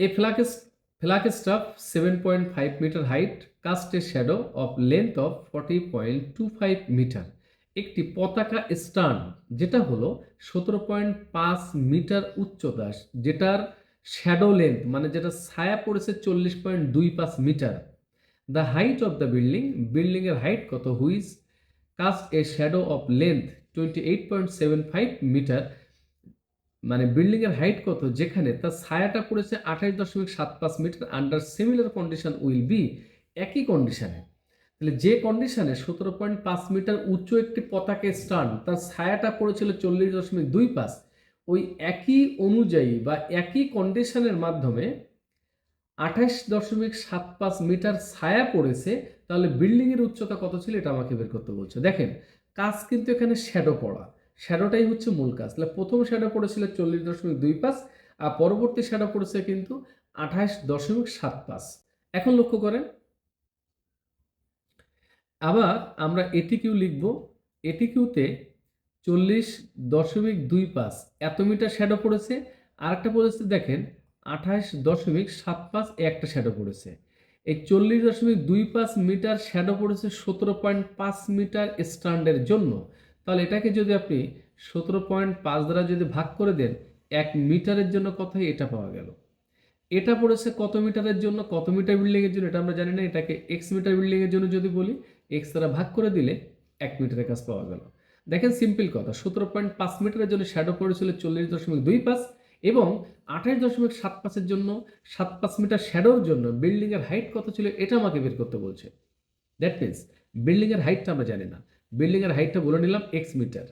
A flagstaff 7.5 meter height cast a shadow of length of 40.25 metre. একটি পতাকা স্টান যেটা হলো 17.5 মিটার উচ্চতা, যেটার শ্যাডো লেন্থ মানে যেটা ছায়া পড়েছে 40.25 metre. The height of the building এর হাইট কত, which cast a shadow of length 28.75 metre. মানে বিল্ডিং এর হাইট কত যেখানে তার ছায়াটা পড়েছে 28.75 metre. Under similar condition will be, একই কন্ডিশনে, তাহলে যে কন্ডিশনে 17.5 মিটার উঁচু একটি পতাকা স্টান তার ছায়াটা পড়েছিল 40.25, ওই একই অনুযায়ী বা একই কন্ডিশনের মাধ্যমে 28.75 মিটার ছায়া পড়েছে, তাহলে বিল্ডিং এর উচ্চতা কত ছিল এটা আমাকে বের করতে বলছে। দেখেন কাজ কিন্তু এখানে শ্যাডো পড়া, শ্যাডোটাই হচ্ছে মূল কাজ। তাহলে প্রথম শ্যাডো পড়েছিল 40.25 আর পরবর্তী শ্যাডো পড়েছে কিন্তু 28.75। এখন লক্ষ্য করেন, আবার আমরা এটিকিউ লিখব। এটিকিউতে 40.25 এত মিটার শ্যাডো পড়েছে, আর একটা পড়েছে দেখেন 28.75 একটা শ্যাডো পড়েছে। এই 40.25 মিটার শ্যাডো পড়েছে 17.5 মিটার স্ট্যান্ডের জন্য। তাহলে এটাকে যদি আপনি 17.5 দ্বারা যদি ভাগ করে দেন, 1 মিটারের জন্য কত হয় এটা পাওয়া গেল। এটা পড়েছে কত মিটারের জন্য, কত মিটার বিল্ডিং এর জন্য এটা আমরা জানি না, এটাকে এক্স মিটার বিল্ডিং এর জন্য যদি বলি, এক্স দ্বারা ভাগ করে দিলে 1 মিটারের কাজ পাওয়া গেল। দেখেন সিম্পল কথা, 17.5 মিটারের জন্য শ্যাডো পড়েছিল 40.25 এবং 28.75 জন্য 75 মিটার শ্যাডোর জন্য বিল্ডিং এর হাইট কত ছিল এটা আমাকে বের করতে বলছে। দ্যাট মিনস বিল্ডিং এর হাইটটা আমরা জানি না, বিল্ডিং এর হাইটটা বলে নিলাম এক্স মিটার।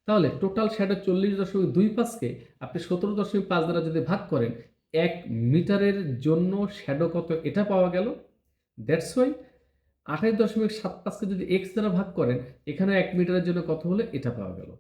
তাহলে টোটাল শ্যাডো 40.25কে আপনি 17.5 দ্বারা যদি ভাগ করেন, 1 মিটারের জন্য শ্যাডো কত এটা পাওয়া গেল। দ্যাটস ওয়াই 28.75কে যদি এক্স দ্বারা ভাগ করেন, এখানে 1 মিটারের জন্য কত হলে এটা পাওয়া গেল।